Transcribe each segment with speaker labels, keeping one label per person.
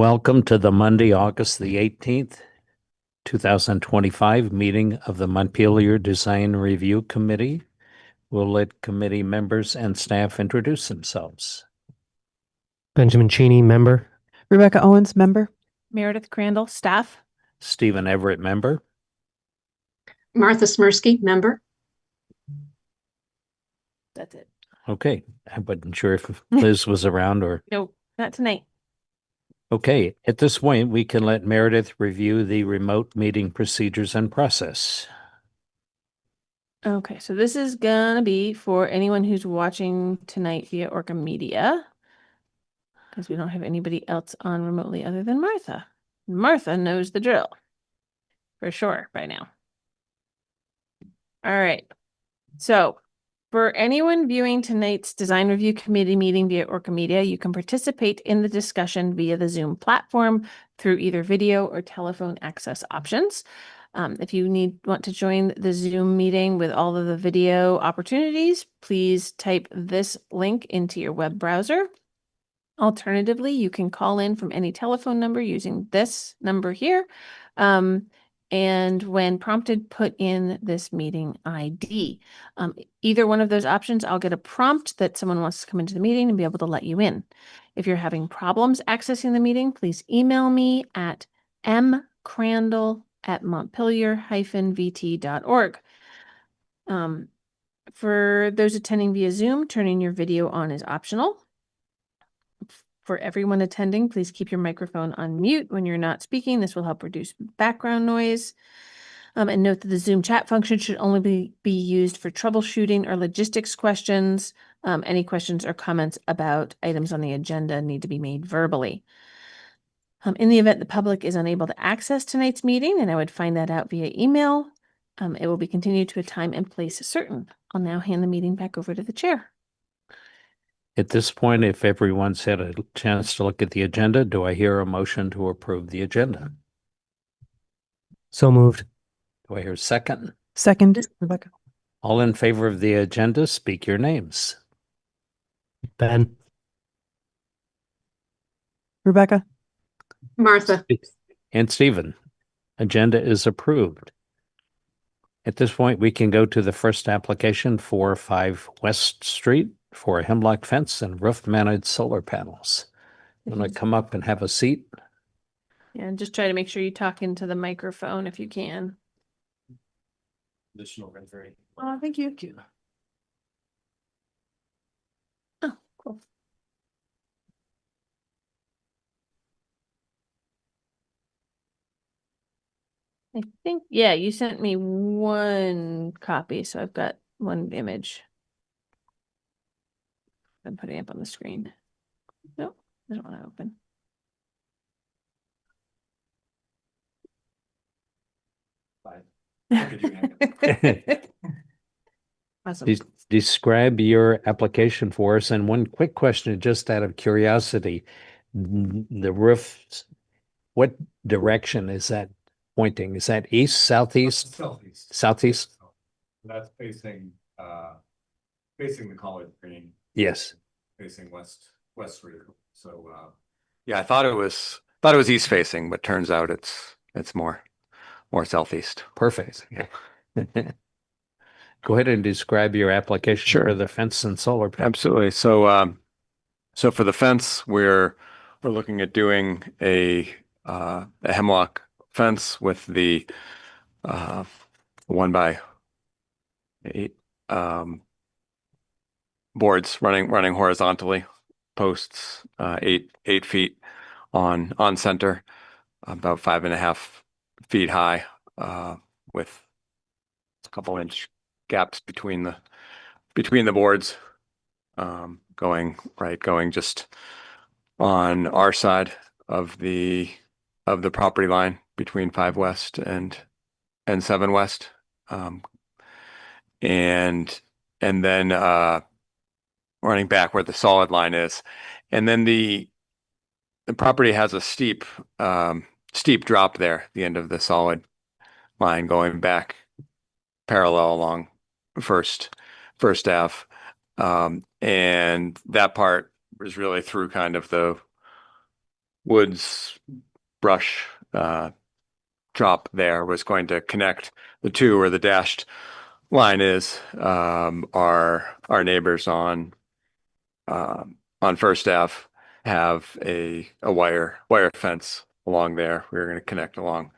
Speaker 1: Welcome to the Monday, August the 18th, 2025 meeting of the Montpelier Design Review Committee. We'll let committee members and staff introduce themselves.
Speaker 2: Benjamin Cheney, member.
Speaker 3: Rebecca Owens, member.
Speaker 4: Meredith Crandall, staff.
Speaker 1: Stephen Everett, member.
Speaker 5: Martha Smirsky, member.
Speaker 4: That's it.
Speaker 1: Okay, I wasn't sure if Liz was around or...
Speaker 4: No, not tonight.
Speaker 1: Okay, at this point, we can let Meredith review the remote meeting procedures and process.
Speaker 4: Okay, so this is gonna be for anyone who's watching tonight via ORCA Media, because we don't have anybody else on remotely other than Martha. Martha knows the drill for sure by now. All right, so for anyone viewing tonight's Design Review Committee meeting via ORCA Media, you can participate in the discussion via the Zoom platform through either video or telephone access options. If you want to join the Zoom meeting with all of the video opportunities, please type this link into your web browser. Alternatively, you can call in from any telephone number using this number here. And when prompted, put in this meeting ID. Either one of those options, I'll get a prompt that someone wants to come into the meeting and be able to let you in. If you're having problems accessing the meeting, please email me at mcrandall@montpelier-vt.org. For those attending via Zoom, turning your video on is optional. For everyone attending, please keep your microphone on mute when you're not speaking. This will help reduce background noise. And note that the Zoom chat function should only be used for troubleshooting or logistics questions. Any questions or comments about items on the agenda need to be made verbally. In the event the public is unable to access tonight's meeting, and I would find that out via email, it will be continued to a time and place certain. I'll now hand the meeting back over to the chair.
Speaker 1: At this point, if everyone's had a chance to look at the agenda, do I hear a motion to approve the agenda?
Speaker 2: So moved.
Speaker 1: Do I hear a second?
Speaker 3: Second, Rebecca.
Speaker 1: All in favor of the agenda, speak your names.
Speaker 2: Ben.
Speaker 3: Rebecca.
Speaker 5: Martha.
Speaker 1: And Stephen. Agenda is approved. At this point, we can go to the first application for 5 West Street for a hemlock fence and roof-mounted solar panels. You want to come up and have a seat?
Speaker 4: Yeah, and just try to make sure you talk into the microphone if you can.
Speaker 2: Additional rendering.
Speaker 4: Oh, thank you. Oh, cool. I think, yeah, you sent me one copy, so I've got one image. I'm putting it up on the screen. Nope, I don't want to open. Awesome.
Speaker 1: Describe your application for us. And one quick question, just out of curiosity, the roof, what direction is that pointing? Is that east, southeast?
Speaker 6: Southeast.
Speaker 1: Southeast?
Speaker 6: That's facing the college green,
Speaker 1: Yes.
Speaker 6: facing west Street. So
Speaker 7: Yeah, I thought it was east facing, but turns out it's more southeast.
Speaker 1: Perfect. Go ahead and describe your application
Speaker 7: Sure.
Speaker 1: for the fence and solar panel.
Speaker 7: Absolutely. So for the fence, we're looking at doing a hemlock fence with the 1x8 boards running horizontally, posts 8 feet on center, about 5.5 feet high, with a couple inch gaps between the boards, going just on our side of the property line between 5 West and 7 West, and then running back where the solid line is, and then the property has a steep drop there at the end of the solid line going back parallel along First Ave, and that part was really through kind of the woods brush drop there was going to connect the two where the dashed line is. Our neighbors on First Ave have a wire fence along there. We're going to connect along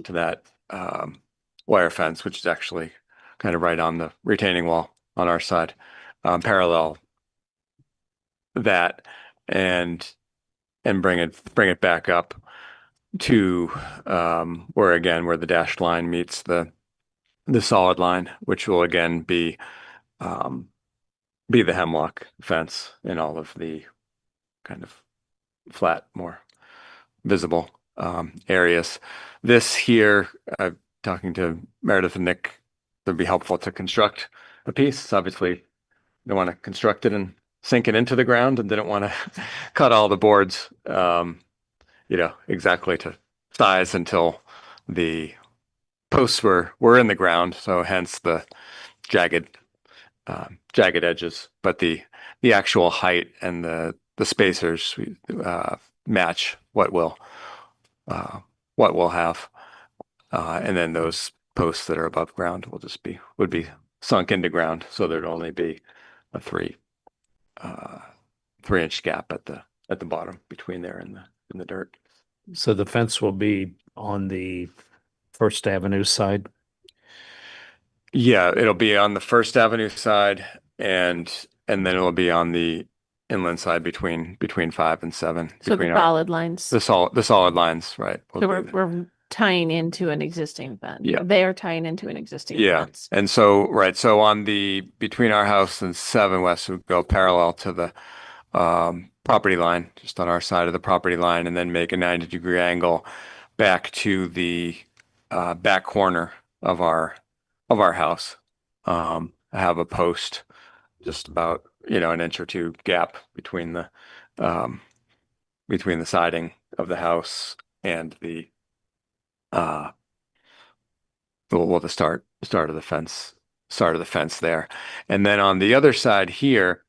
Speaker 7: to that wire fence, which is actually kind of right on the retaining wall on our side, parallel that, and bring it back up to where the dashed line meets the solid line, which will again be the hemlock fence in all of the kind of flat, more visible areas. This here, talking to Meredith and Nick, would be helpful to construct a piece. Obviously, they want to construct it and sink it into the ground, and didn't want to cut all the boards, exactly to size until the posts were in the ground. So hence the jagged edges, but the actual height and the spacers match what we'll have, and then those posts that are above ground would be sunk into ground, so there'd only be a 3-inch gap at the bottom between there and the dirt.
Speaker 1: So the fence will be on the First Avenue side.
Speaker 7: Yeah, it'll be on the First Avenue side, and then it'll be on the inland side between 5 and 7.
Speaker 4: So the
Speaker 7: between
Speaker 4: solid lines.
Speaker 7: the solid lines, right?
Speaker 4: So we're tying into an existing fence.
Speaker 7: Yeah.
Speaker 4: They are tying into an existing
Speaker 7: Yeah,
Speaker 4: fence.
Speaker 7: and so on the between our house and 7 West would go parallel to the property line, just on our side of the property line, and then make a 90-degree angle back to the back corner of our house. Have a post just about an inch or two gap between the siding of the house and the the start of the fence there. And then on the other side here,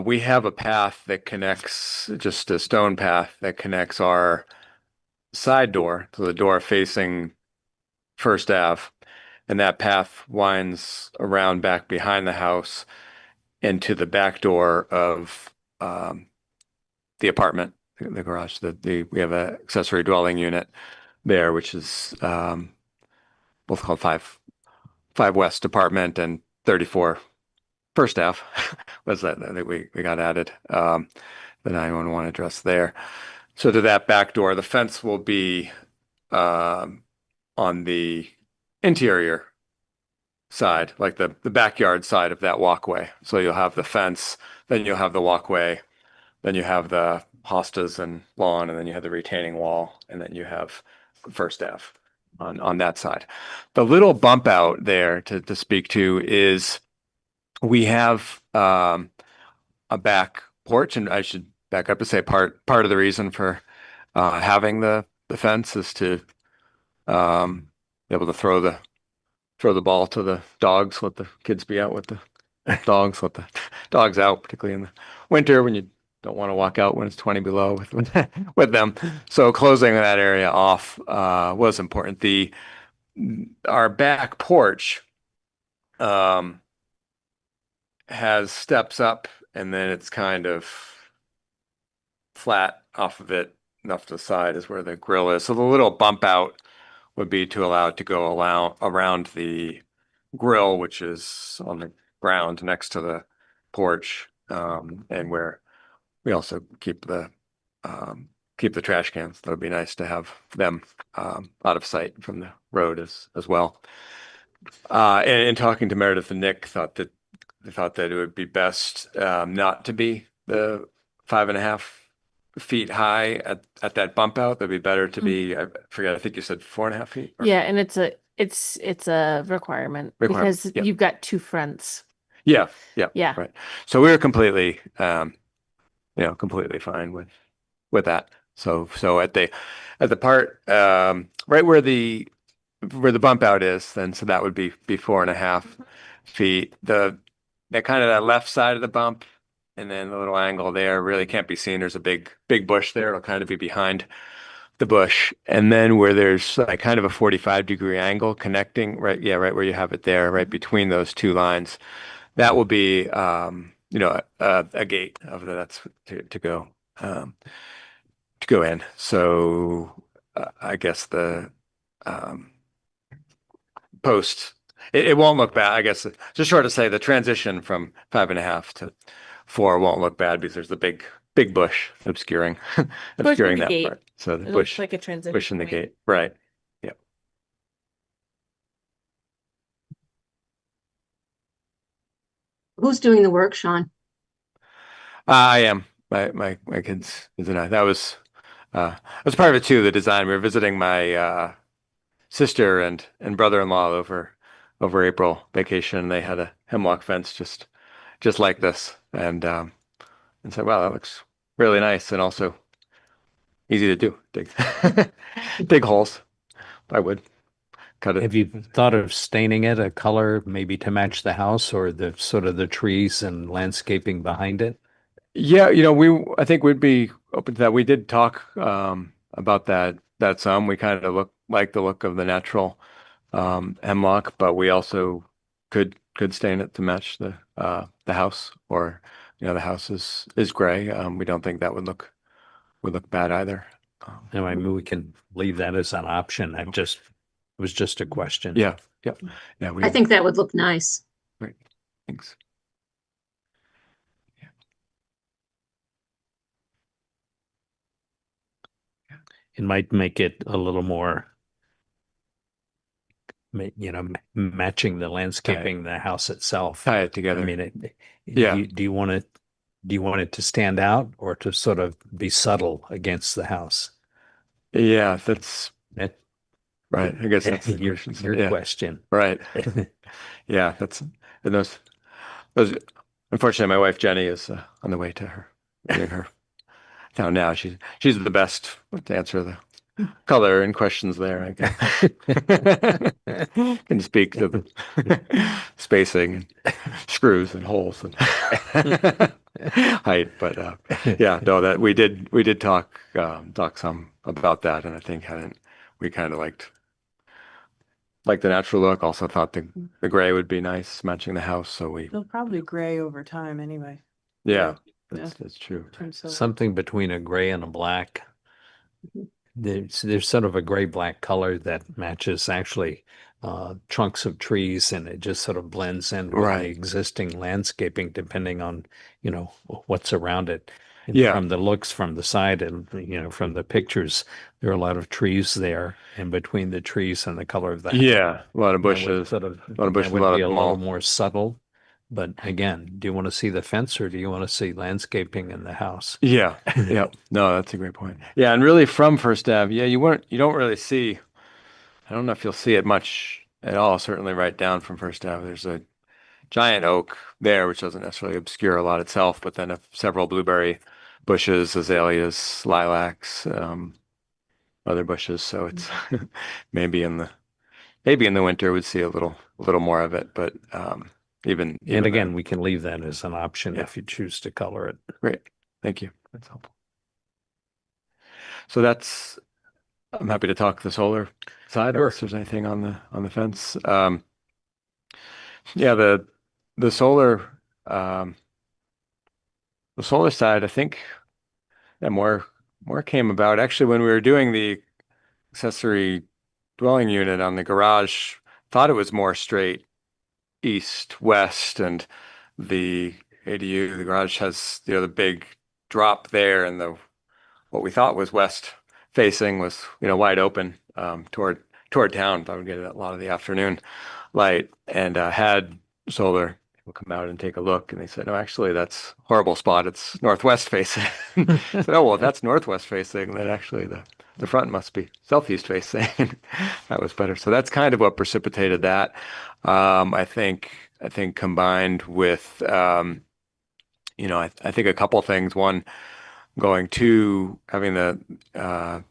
Speaker 7: we have a path that connects, just a stone path that connects our side door to the door facing First Ave. And that path winds around back behind the house into the back door of the apartment, the garage. We have an accessory dwelling unit there, which is both called 5 West Apartment and 34 First Ave. Was that we got added, the 911 address there. So to that back door, the fence will be on the interior side, like the backyard side of that walkway. So you'll have the fence, then you'll have the walkway, then you have the hostas and lawn, and then you have the retaining wall, and then you have First Ave on that side. The little bump out there to speak to is we have a back porch, and I should back up to say part of the reason for having the fence is to be able to throw the ball to the dogs, let the kids be out with the dogs, let the dogs out, particularly in the winter when you don't want to walk out when it's 20 below with them. So closing that area off was important. Our back porch has steps up, and then it's kind of flat off of it. Enough to the side is where the grill is. So the little bump out would be to allow it to go around the grill, which is on the ground next to the porch, and where we also keep the trash cans. That would be nice to have them out of sight from the road as well. And talking to Meredith and Nick, they thought that it would be best not to be the 5.5 feet high at that bump out. That'd be better to be, I forget, I think you said 4.5 feet.
Speaker 4: Yeah, and it's a requirement because
Speaker 7: yeah.
Speaker 4: you've got 2 fronts.
Speaker 7: Yeah.
Speaker 4: Yeah.
Speaker 7: Right. So we were completely fine with that. So at the part right where the bump out is, then so that would be 4.5 feet. That left side of the bump And then the little angle there really can't be seen. There's a big bush there. It'll kind of be behind the bush. And then where there's like kind of a 45-degree angle connecting, right? Yeah, right where you have it there, right between those two lines. That will be, a gate of that's um, to go in. So I guess the um, post, it won't look bad. I guess just short to say the transition from 5.5 to 4 won't look bad because there's the big bush obscuring
Speaker 4: Bush with
Speaker 7: obscuring
Speaker 4: the
Speaker 7: that
Speaker 4: gate.
Speaker 7: part. So the
Speaker 4: It looks
Speaker 7: bush
Speaker 4: like a transition
Speaker 7: bush in the
Speaker 4: point.
Speaker 7: gate, right? Yep.
Speaker 5: Who's doing the work, Sean?
Speaker 7: I am my kids and I. That was part of it too. The design. We were visiting my sister and brother-in-law over April vacation. They had a hemlock fence just like this, and said, "Wow, that looks really nice and also easy to do. Dig holes. I would cut it."
Speaker 1: Have you thought of staining it a color maybe to match the house or the sort of the trees and landscaping behind it?
Speaker 7: Yeah, I think we'd be open to that. We did talk about that some. We kind of like the look of the natural hemlock, but we also could stain it to match the house, or the house is gray. We don't think that would look bad either.
Speaker 1: No, I mean, we can leave that as an option. It was just a question.
Speaker 7: Yeah, yeah, yeah.
Speaker 5: I think that would look nice.
Speaker 7: Great. Thanks.
Speaker 1: It might make it a little more, matching the landscaping, the house itself.
Speaker 7: Tie it
Speaker 1: I
Speaker 7: together.
Speaker 1: mean,
Speaker 7: Yeah.
Speaker 1: do you want it to stand out or to sort of be subtle against the house?
Speaker 7: Yeah, that's
Speaker 1: That,
Speaker 7: right. I guess that's the
Speaker 1: your
Speaker 7: question.
Speaker 1: your
Speaker 7: Yeah,
Speaker 1: question.
Speaker 7: right. Yeah, and those. Unfortunately, my wife Jenny is on the way to her getting her town now. She's the best to answer the color and questions there. I can speak to the spacing and screws and holes and height, but yeah, no, that we did talk some about that, and I think hadn't we kind of liked the natural look. Also thought the gray would be nice matching the house, so
Speaker 3: They'll probably gray over time anyway.
Speaker 7: yeah,
Speaker 3: Yeah.
Speaker 7: that's true.
Speaker 3: Turn silver.
Speaker 1: Something between a gray and a black. There's sort of a gray-black color that matches actually trunks of trees, and it just sort of blends in with
Speaker 7: Right.
Speaker 1: the existing landscaping, depending on, what's around it. And
Speaker 7: Yeah.
Speaker 1: from the looks from the side and, from the pictures, there are a lot of trees there, and between the trees and the color of the house,
Speaker 7: Yeah, a lot of
Speaker 1: that would
Speaker 7: bushes,
Speaker 1: sort of,
Speaker 7: a lot of bushes,
Speaker 1: that would
Speaker 7: a lot
Speaker 1: be
Speaker 7: of
Speaker 1: a little
Speaker 7: mall.
Speaker 1: more subtle. But again, do you want to see the fence or do you want to see landscaping in the house?
Speaker 7: Yeah, yeah. No, that's a great point. Yeah, and really from First Ave, yeah, you don't really see. I don't know if you'll see it much at all. Certainly, right down from First Ave, there's a giant oak there, which doesn't necessarily obscure a lot itself, but then several blueberry bushes, azaleas, lilacs, other bushes. So it's maybe in the winter we'd see a little more of it, but even
Speaker 1: And again,
Speaker 7: then.
Speaker 1: we can leave that as an option
Speaker 7: Yeah.
Speaker 1: if you choose to color it.
Speaker 7: Great, thank you. That's helpful. So I'm happy to talk the solar side,
Speaker 1: Sure.
Speaker 7: if there's anything on the fence. Yeah, the solar um, the solar side, I think, yeah, more came about actually when we were doing the accessory dwelling unit on the garage. Thought it was more straight east west, and the ADU, the garage has the big drop there, and what we thought was west facing was wide open toward town. Thought we'd get a lot of the afternoon light, and had solar people come out and take a look, and they said, no, actually that's a horrible spot. It's northwest facing. So, oh well, if that's northwest facing, then actually the front must be southeast facing. That was better. So that's kind of what precipitated that. I think combined with I think a couple things. One, going to having the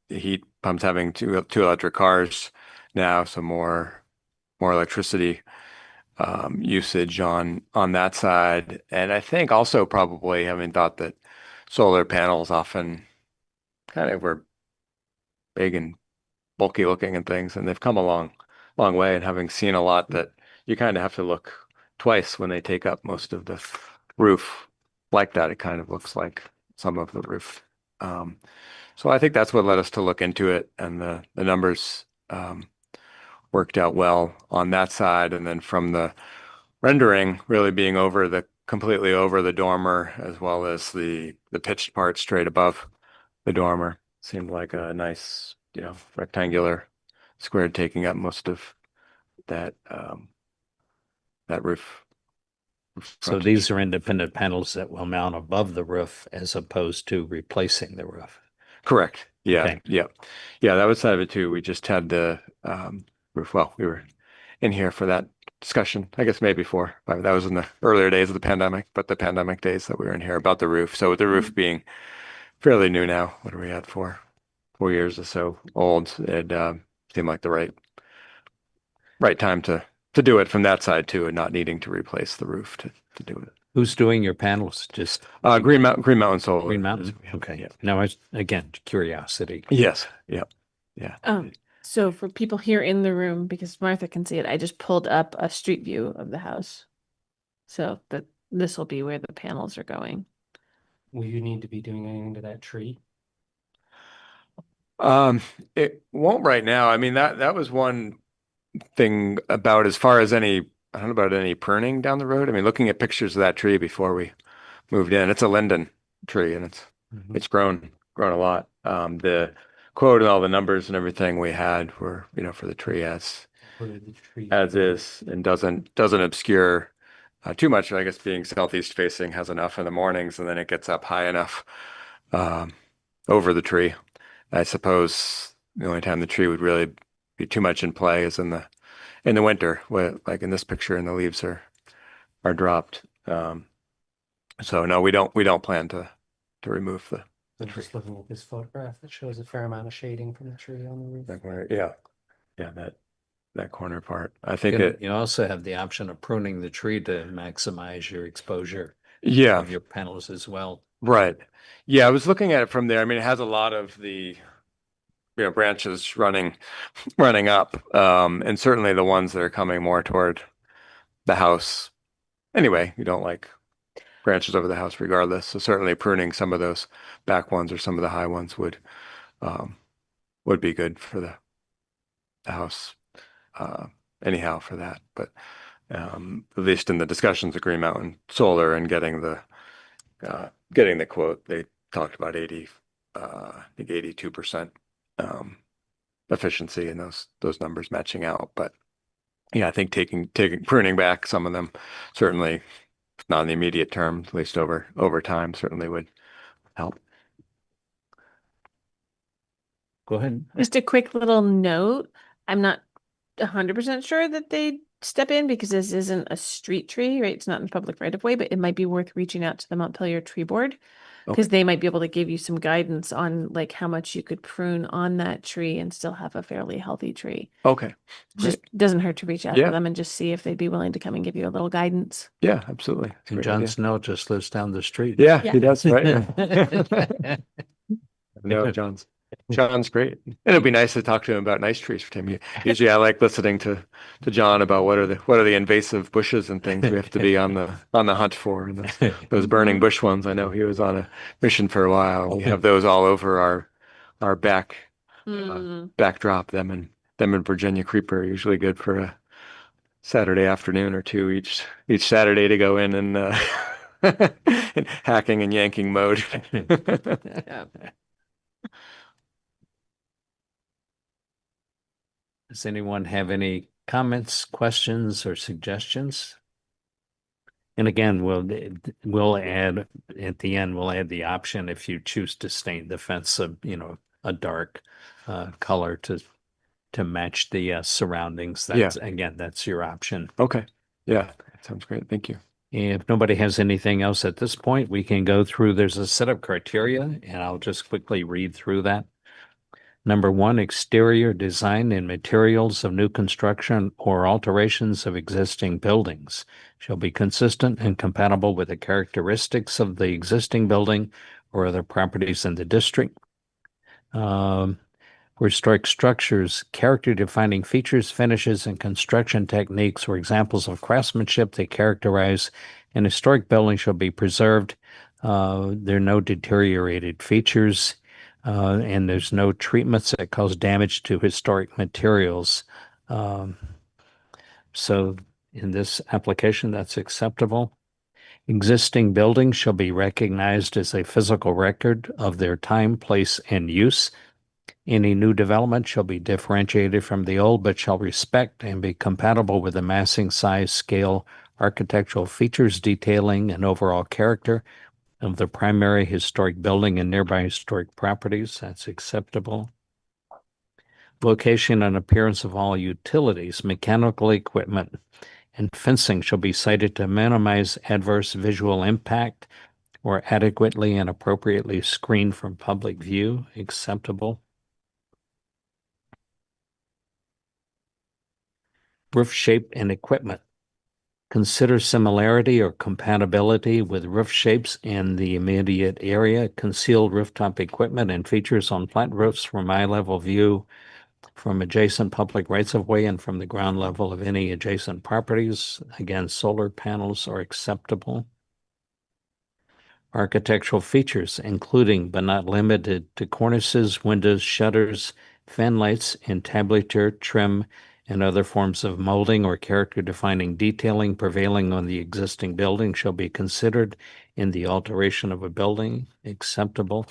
Speaker 7: heat pumps, having two electric cars now, so more electricity usage on that side. And I think also probably having thought that solar panels often kind of were big and bulky looking and things, and they've come a long way. And having seen a lot that you kind of have to look twice when they take up most of the roof like that, it kind of looks like some of the roof. So I think that's what led us to look into it, and the numbers worked out well on that side. And then from the rendering really being completely over the dormer, as well as the pitched part straight above the dormer, seemed like a nice, rectangular square taking up most of that that roof
Speaker 1: So
Speaker 7: frontage.
Speaker 1: these are independent panels that will mount above the roof as opposed to replacing the roof.
Speaker 7: Correct. Yeah.
Speaker 1: Okay.
Speaker 7: Yeah. Yeah. That was side of it too. We just had the roof. Well, we were in here for that discussion, I guess maybe but that was in the earlier days of the pandemic, but the pandemic days that we were in here about the roof. So with the roof being fairly new now, what are we at, 4 years or so old, it seemed like the right time to do it from that side too, and not needing to replace the roof to do it.
Speaker 1: Who's doing your panels? Just
Speaker 7: Green Mountain Solar.
Speaker 1: Green Mountains?
Speaker 7: Yeah.
Speaker 1: Okay.
Speaker 7: Yeah.
Speaker 1: Now, again, curiosity.
Speaker 7: Yes. Yep. Yeah.
Speaker 4: So for people here in the room, because Martha can see it, I just pulled up a street view of the house. So that this will be where the panels are going.
Speaker 2: Will you need to be doing anything to that tree?
Speaker 7: It won't right now. I mean, that was one thing about as far as I don't know about any pruning down the road. I mean, looking at pictures of that tree before we moved in, it's a linden tree, and it's grown a lot. The quote and all the numbers and everything we had were, for the tree as is, and doesn't obscure too much. I guess being southeast facing has enough in the mornings, and then it gets up high enough over the tree. I suppose the only time the tree would really be too much in play is in the winter, where, like in this picture, and the leaves are dropped. So no, we don't plan to remove the
Speaker 2: I'm just looking at this photograph that shows a fair amount of shading from the tree on the roof.
Speaker 7: that corner. Yeah, that corner part. I think
Speaker 1: You also have the option of pruning the tree to maximize your exposure
Speaker 7: yeah,
Speaker 1: of your panels as well.
Speaker 7: right. Yeah, I was looking at it from there. I mean, it has a lot of the branches running up, and certainly the ones that are coming more toward the house. Anyway, you don't like branches over the house regardless. So certainly pruning some of those back ones or some of the high ones would be good for the house anyhow for that. But at least in the discussions of Green Mountain Solar and getting the quote, they talked about 82% efficiency, and those numbers matching out. But yeah, I think taking pruning back some of them, certainly not in the immediate term, at least over time, certainly would help.
Speaker 1: Go ahead.
Speaker 4: Just a quick little note. I'm not 100% sure that they step in because this isn't a street tree, right? It's not in public right of way, but it might be worth reaching out to the Montpelier Tree Board because they might be able to give you some guidance on like how much you could prune on that tree and still have a fairly healthy tree.
Speaker 7: Okay.
Speaker 4: Just doesn't hurt to reach out to them and just see if they'd be willing to come and give you a little guidance.
Speaker 7: Yeah, absolutely.
Speaker 1: And John Snow just lives down the street.
Speaker 7: Yeah,
Speaker 4: Yeah.
Speaker 7: he does, right? No, John's great. And it'd be nice to talk to him about nice trees for him. Usually I like listening to John about what are the invasive bushes and things we have to be on the hunt for, and those burning bush ones. I know he was on a mission for a while. We have those all over our backdrop. Them and Virginia creeper are usually good for a Saturday afternoon or two each Saturday to go in and in hacking and yanking mode.
Speaker 1: Does anyone have any comments, questions, or suggestions? And again, we'll add at the end, we'll add the option if you choose to stain the fence a dark color to match the surroundings. That's your option.
Speaker 7: Okay. Yeah, that sounds great. Thank you.
Speaker 1: If nobody has anything else at this point, we can go through, there's a set of criteria, and I'll just quickly read through that. Number one, exterior design and materials of new construction or alterations of existing buildings shall be consistent and compatible with the characteristics of the existing building or other properties in the district. For historic structures, character-defining features, finishes, and construction techniques or examples of craftsmanship that characterize an historic building shall be preserved. There are no deteriorated features, and there's no treatments that cause damage to historic materials. So in this application, that's acceptable. Existing buildings shall be recognized as a physical record of their time, place, and use. Any new development shall be differentiated from the old, but shall respect and be compatible with the massing, size, scale, architectural features, detailing, and overall character of the primary historic building and nearby historic properties. That's acceptable. Location and appearance of all utilities, mechanical equipment, and fencing shall be sited to minimize adverse visual impact or adequately and appropriately screened from public view. Acceptable. Roof shape and equipment. Consider similarity or compatibility with roof shapes in the immediate area, concealed rooftop equipment and features on flat roofs from eye level view from adjacent public rights of way and from the ground level of any adjacent properties. Again, solar panels are acceptable. Architectural features, including but not limited to cornices, windows, shutters, fan lights, entablature, trim, and other forms of molding or character-defining detailing prevailing on the existing building shall be considered in the alteration of a building. Acceptable.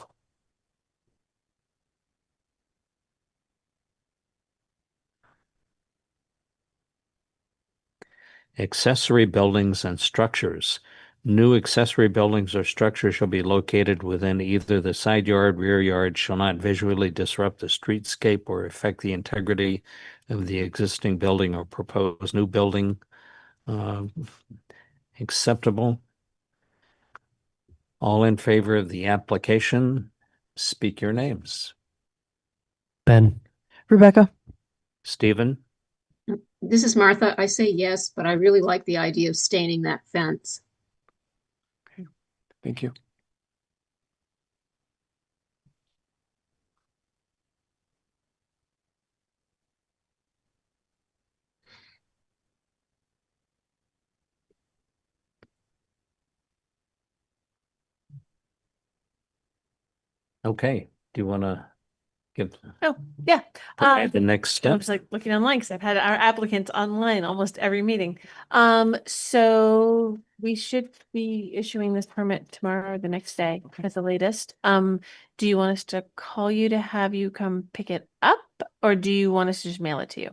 Speaker 1: Accessory buildings and structures. New accessory buildings or structures shall be located within either the side yard, rear yard, shall not visually disrupt the streetscape or affect the integrity of the existing building or proposed new building. Acceptable. All in favor of the application, speak your names.
Speaker 2: Ben.
Speaker 3: Rebecca?
Speaker 1: Stephen,
Speaker 5: This is Martha. I say yes, but I really like the idea of staining that fence.
Speaker 7: Thank you.
Speaker 1: okay. Do you want to give
Speaker 4: Oh, yeah.
Speaker 1: the next
Speaker 4: I
Speaker 1: step?
Speaker 4: was like looking online because I've had our applicants online almost every meeting. So we should be issuing this permit tomorrow or the next day at the latest. Do you want us to call you to have you come pick it up, or do you want us to just mail it to you?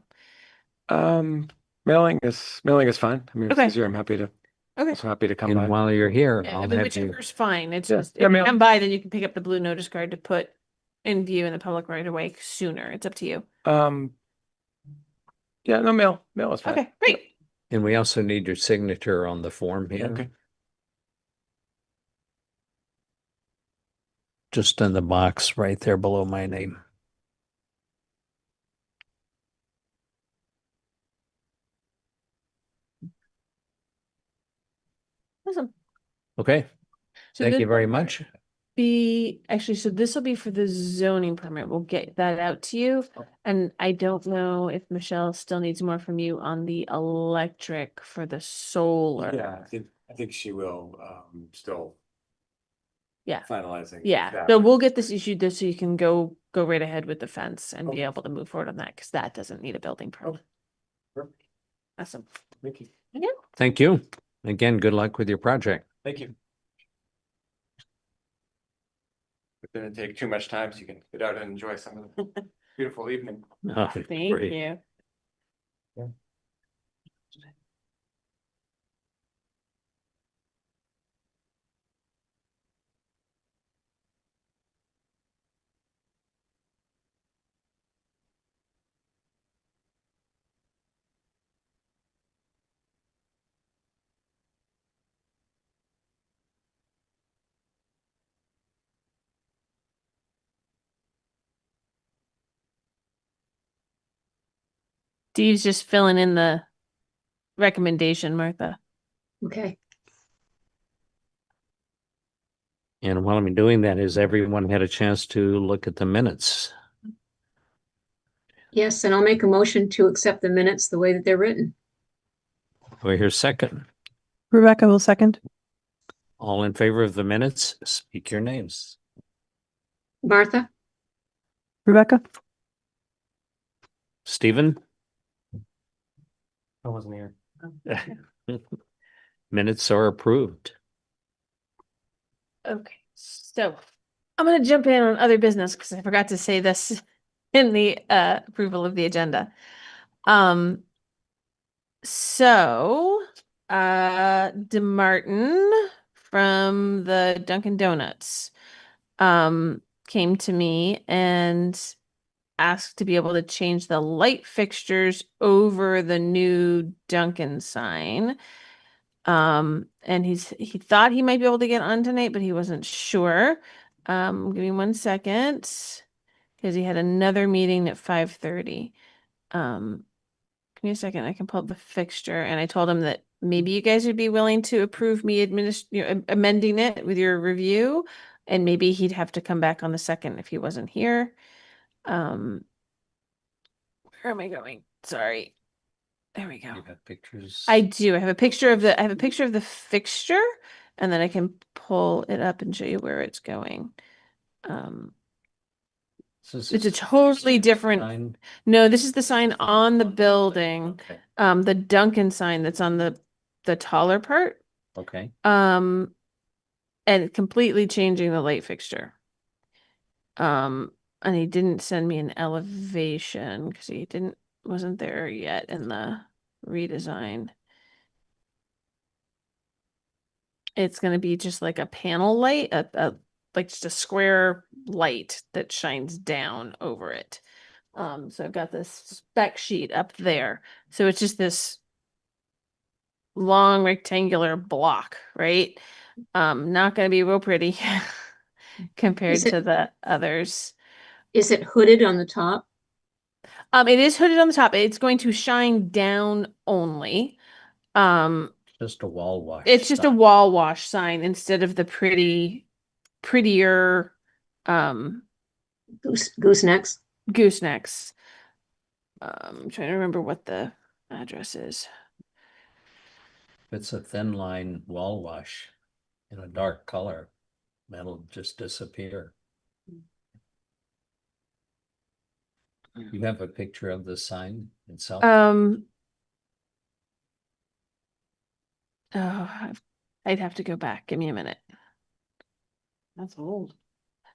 Speaker 7: Mailing is fine. I mean, if it's
Speaker 4: Okay.
Speaker 7: easier, I'm happy to,
Speaker 4: Okay.
Speaker 7: also happy to come
Speaker 1: And
Speaker 7: by.
Speaker 1: while you're here,
Speaker 4: Yeah, I
Speaker 1: I'll
Speaker 4: mean,
Speaker 1: have you.
Speaker 4: whichever's fine. It's
Speaker 7: Yeah,
Speaker 4: just,
Speaker 7: yeah,
Speaker 4: if you
Speaker 7: mail.
Speaker 4: come by, then you can pick up the blue notice card to put in view in the public right away sooner. It's up to you.
Speaker 7: Yeah, no, mail is fine.
Speaker 4: Okay, great.
Speaker 1: And we also need your signature on the form here.
Speaker 7: Okay.
Speaker 1: Just in the box right there below my name.
Speaker 4: Awesome.
Speaker 1: Okay,
Speaker 4: So
Speaker 1: thank
Speaker 4: this
Speaker 1: you very
Speaker 4: will
Speaker 1: much.
Speaker 4: actually, so this will be for the zoning permit. We'll get that out to you. And I don't know if Michelle still needs more from you on the electric for the solar.
Speaker 7: Yeah, I think she will, still
Speaker 4: Yeah.
Speaker 7: finalizing.
Speaker 4: Yeah,
Speaker 7: that.
Speaker 4: so we'll get this issued this so you can go right ahead with the fence and be able to move forward on that because that doesn't need a building permit.
Speaker 7: Perfect.
Speaker 4: Awesome.
Speaker 7: Thank you.
Speaker 1: Thank you. Again, good luck with your project.
Speaker 7: Thank you. It didn't take too much time, so you can get out and enjoy some of the beautiful evening.
Speaker 1: Oh,
Speaker 4: Thank
Speaker 1: great.
Speaker 4: you. Steve's just filling in the recommendation, Martha.
Speaker 5: Okay.
Speaker 1: And while I'm doing that, has everyone had a chance to look at the minutes?
Speaker 5: Yes, and I'll make a motion to accept the minutes the way that they're written.
Speaker 1: Do I hear second?
Speaker 3: Rebecca will second.
Speaker 1: All in favor of the minutes, speak your names.
Speaker 5: Martha,
Speaker 3: Rebecca?
Speaker 1: Stephen?
Speaker 2: I wasn't here.
Speaker 1: Minutes are approved.
Speaker 4: Okay, so I'm gonna jump in on other business because I forgot to say this in the approval of the agenda. So DeMartin from the Dunkin' Donuts came to me and asked to be able to change the light fixtures over the new Dunkin' sign. And he thought he might be able to get on tonight, but he wasn't sure. Give me 1 second because he had another meeting at 5:30. Give me a second. I can pull up the fixture, and I told him that maybe you guys would be willing to approve me amending it with your review, and maybe he'd have to come back on the 2nd if he wasn't here. Where am I going? Sorry. There we go.
Speaker 1: You have pictures?
Speaker 4: I do. I have a picture of the fixture, and then I can pull it up and show you where it's going. It's a totally different.
Speaker 1: Sign?
Speaker 4: No, this is the sign on the building.
Speaker 1: Okay.
Speaker 4: The Duncan sign that's on the taller part.
Speaker 1: Okay.
Speaker 4: And completely changing the light fixture. And he didn't send me an elevation because he wasn't there yet in the redesign. It's going to be just like a panel light, like just a square light that shines down over it. So I've got this spec sheet up there. So it's just this long rectangular block, right? Not going to be real pretty compared
Speaker 5: Is it-
Speaker 4: to the others.
Speaker 5: is it hooded on the top?
Speaker 4: It is hooded on the top. It's going to shine down only.
Speaker 1: Just a wall wash.
Speaker 4: It's just a
Speaker 1: sign.
Speaker 4: wall wash sign instead of the prettier
Speaker 5: Goosenecks?
Speaker 4: goosenecks. I'm trying to remember what the address is.
Speaker 1: It's a thin line wall wash in a dark color. That'll just disappear. You have a picture of the sign itself?
Speaker 4: I'd have to go back. Give me a minute.
Speaker 3: That's old.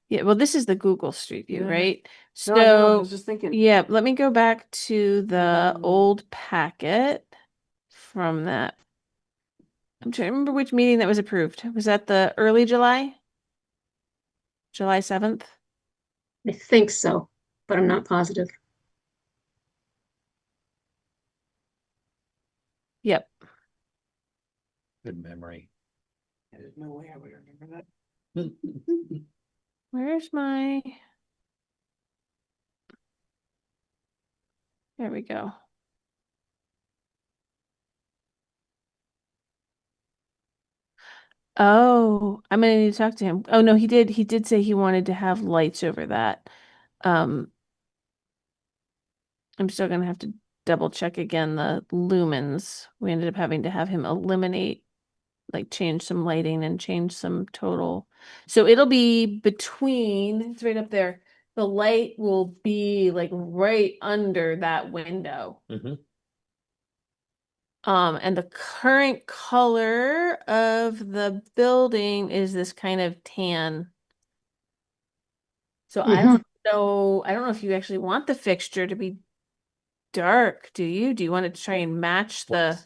Speaker 4: Yeah, well, this is the Google Street View,
Speaker 3: Yeah.
Speaker 4: right?
Speaker 3: No, I know, I
Speaker 4: So,
Speaker 3: was just thinking.
Speaker 4: yeah, let me go back to the
Speaker 3: Mhm.
Speaker 4: old packet from that. I'm trying to remember which meeting that was approved. Was that the early July? July 7th?
Speaker 5: I think so, but I'm not positive.
Speaker 4: Yep.
Speaker 1: Good memory.
Speaker 3: There's no way I would remember that.
Speaker 4: Where's my? There we go. Oh, I'm gonna need to talk to him. Oh no, he did say he wanted to have lights over that. I'm still gonna have to double check again the lumens. We ended up having to have him eliminate, like change some lighting and change some total. So it'll be between, it's right up there. The light will be like right under that window.
Speaker 1: Mhm.
Speaker 4: And the current color of the building is this kind of tan. So I don't know if you actually want the fixture to be dark, do you? Do you want to try and match the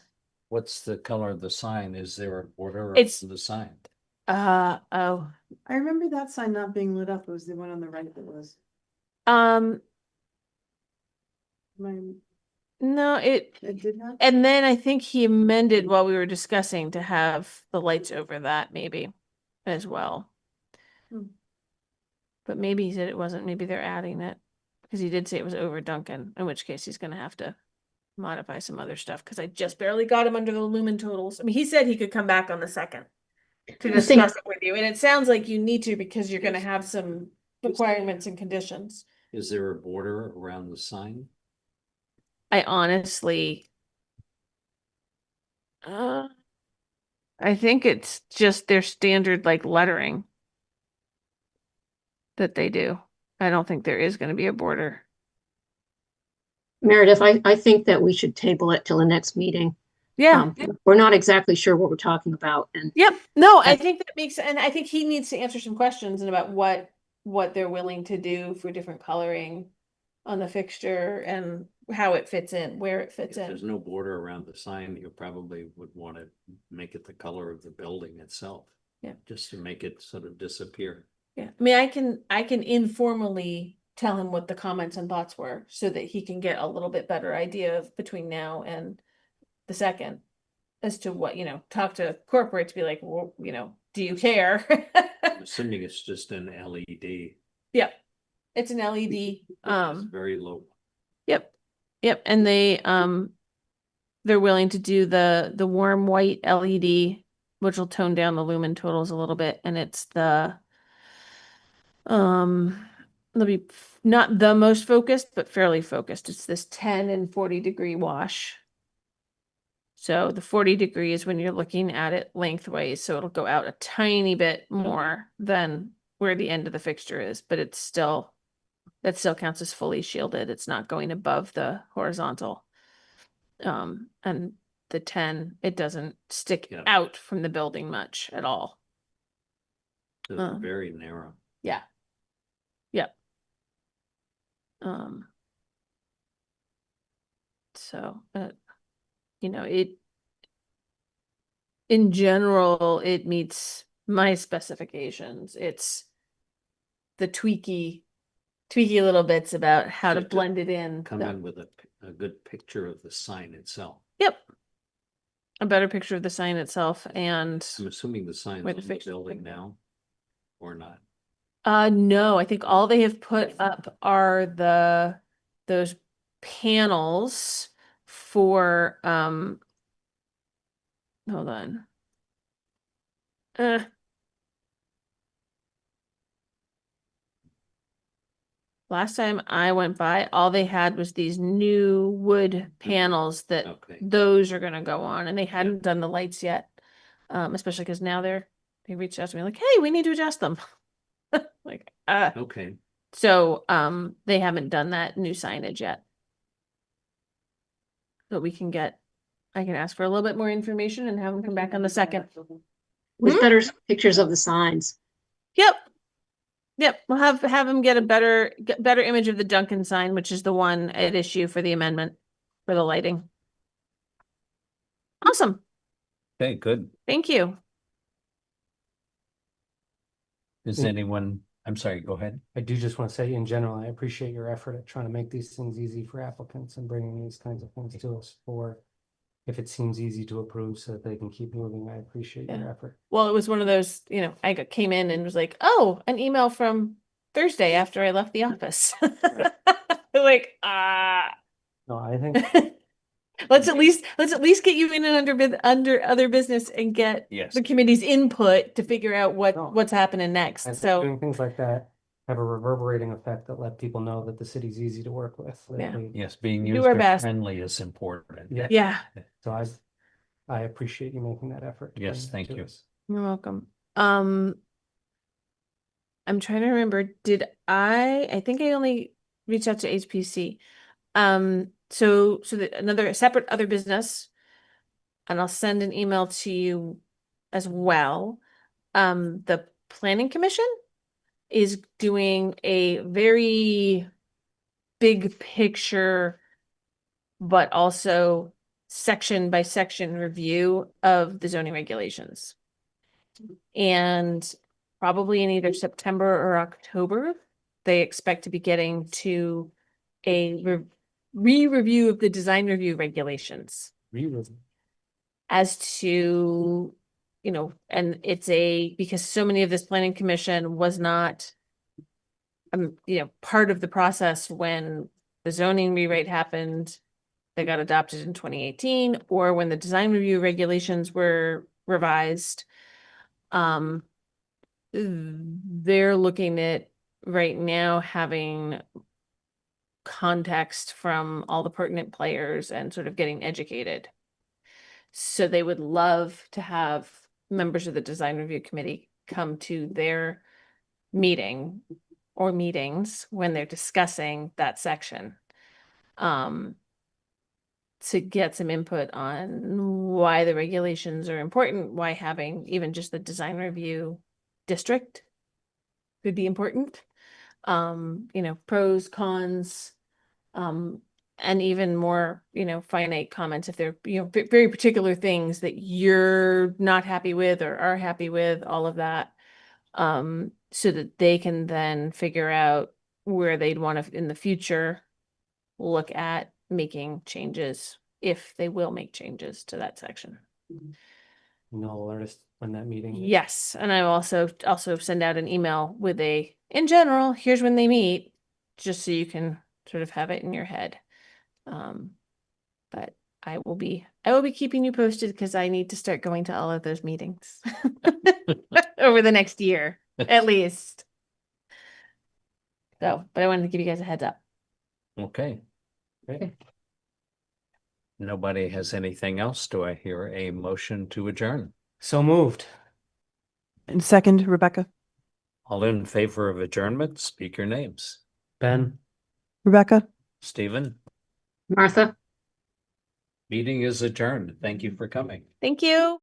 Speaker 1: What's the color of the sign? Is there a border
Speaker 4: It's-
Speaker 1: of the sign?
Speaker 4: oh.
Speaker 3: I remember that sign not being lit up. It was the one on the right that was. My,
Speaker 4: No,
Speaker 3: it did not.
Speaker 4: and then I think he amended while we were discussing to have the lights over that maybe as well.
Speaker 3: Hmm.
Speaker 4: But maybe he said it wasn't, maybe they're adding it. Because he did say it was over Duncan, in which case he's gonna have to modify some other stuff because I just barely got him under the lumen totals. I mean, he said he could come back on the 2nd to
Speaker 5: I think-
Speaker 4: discuss it with you, and it sounds like you need to because you're gonna have some requirements and conditions.
Speaker 1: Is there a border around the sign?
Speaker 4: I honestly, I think it's just their standard like lettering that they do. I don't think there is going to be a border.
Speaker 5: Meredith, I think that we should table it till the next meeting.
Speaker 4: Yeah.
Speaker 5: We're not exactly sure what we're talking about, and
Speaker 4: Yep. No, I think that makes, and I think he needs to answer some questions about what they're willing to do for different coloring on the fixture and how it fits in, where it fits
Speaker 1: If
Speaker 4: in.
Speaker 1: there's no border around the sign, you probably would want to make it the color of the building itself.
Speaker 4: Yeah.
Speaker 1: Just to make it sort of disappear.
Speaker 4: Yeah. I mean, I can informally tell him what the comments and thoughts were so that he can get a little bit better idea of between now and the 2nd as to what, talk to corporate to be like, well, do you care?
Speaker 1: I'm assuming it's just an LED.
Speaker 4: Yep. It's an LED.
Speaker 1: It's very low.
Speaker 4: Yep. Yep. And they're willing to do the warm white LED, which will tone down the lumen totals a little bit. And it's they'll be not the most focused, but fairly focused. It's this 10 and 40 degree wash. So the 40 degree is when you're looking at it lengthways. So it'll go out a tiny bit more than where the end of the fixture is, but that still counts as fully shielded. It's not going above the horizontal. And the 10, it doesn't stick
Speaker 1: Yeah.
Speaker 4: out from the building much at all.
Speaker 1: It's very narrow.
Speaker 4: Yeah. Yep. So, in general, it meets my specifications. It's the tweaky little bits about how to
Speaker 1: Just to
Speaker 4: blend it in.
Speaker 1: Come in with a good picture of the sign itself.
Speaker 4: Yep. A better picture of the sign itself and
Speaker 1: I'm assuming the sign's
Speaker 4: Where
Speaker 1: on
Speaker 4: the
Speaker 1: the
Speaker 4: fixture-
Speaker 1: building now, or not?
Speaker 4: no, I think all they have put up are those panels for hold on. Last time I went by, all they had was these new wood panels that
Speaker 1: Okay.
Speaker 4: those are gonna go on, and they hadn't done the lights yet. Especially because now they reached out to me like, hey, we need to adjust them. Like,
Speaker 1: Okay.
Speaker 4: so they haven't done that new signage yet. But I can ask for a little bit more information and have them come back on the 2nd.
Speaker 5: with better pictures of the signs.
Speaker 4: Yep. Yep, we'll have him get a better image of the Duncan sign, which is the one at issue for the amendment for the lighting. Awesome.
Speaker 1: Okay, good.
Speaker 4: Thank you.
Speaker 1: Is anyone, I'm sorry, go ahead.
Speaker 2: I do just want to say in general, I appreciate your effort at trying to make these things easy for applicants and bringing these kinds of things to us for if it seems easy to approve so that they can keep moving. I appreciate your effort.
Speaker 4: Well, it was one of those, came in and was like, oh, an email from Thursday after I left the office. Like,
Speaker 2: No, I think
Speaker 4: let's at least get you in and under other business and get
Speaker 1: Yes.
Speaker 4: the committee's input to figure out
Speaker 2: No.
Speaker 4: what's happening
Speaker 2: I
Speaker 4: next.
Speaker 2: think
Speaker 4: So
Speaker 2: doing things like that have a reverberating effect that let people know that the city's easy to work with. that
Speaker 4: Yeah.
Speaker 2: we-
Speaker 1: Yes, being
Speaker 4: Do our
Speaker 1: user
Speaker 4: best.
Speaker 1: friendly is important.
Speaker 2: Yeah.
Speaker 4: yeah,
Speaker 2: So I appreciate you making that effort. to
Speaker 1: Yes,
Speaker 2: bring that
Speaker 1: thank
Speaker 2: to
Speaker 1: you.
Speaker 2: us.
Speaker 4: you're welcome. I'm trying to remember, I think I only reached out to HPC. So another separate other business, and I'll send an email to you as well. The Planning Commission is doing a very big picture, but also section by section review of the zoning regulations. And probably in either September or October, they expect to be getting to a re-review of the design review regulations
Speaker 2: Re-review.
Speaker 4: as to, and it's because so many of this planning commission was not, part of the process when the zoning rewrite happened that got adopted in 2018, or when the design review regulations were revised. They're looking at right now having context from all the pertinent players and sort of getting educated. So they would love to have members of the design review committee come to their meeting or meetings when they're discussing that section. To get some input on why the regulations are important, why having even just the design review district could be important. Pros, cons, and even more, finite comments if they're, very particular things that you're not happy with or are happy with, all of that. So that they can then figure out where they'd want to, in the future, look at making changes, if they will make changes to that section.
Speaker 2: And they'll alert us when that meeting is.
Speaker 4: Yes, and I will also send out an email with in general, here's when they meet, just so you can sort of have it in your head. But I will be keeping you posted because I need to start going to all of those meetings over the next year, at least. So, but I wanted to give you guys a heads up.
Speaker 1: Okay.
Speaker 2: Okay.
Speaker 1: Nobody has anything else? Do I hear a motion to adjourn?
Speaker 2: So moved.
Speaker 3: And second, Rebecca.
Speaker 1: All in favor of adjournment, speak your names.
Speaker 2: Ben?
Speaker 3: Rebecca?
Speaker 1: Stephen,
Speaker 5: Martha?
Speaker 1: meeting is adjourned. Thank you for coming.
Speaker 4: Thank you.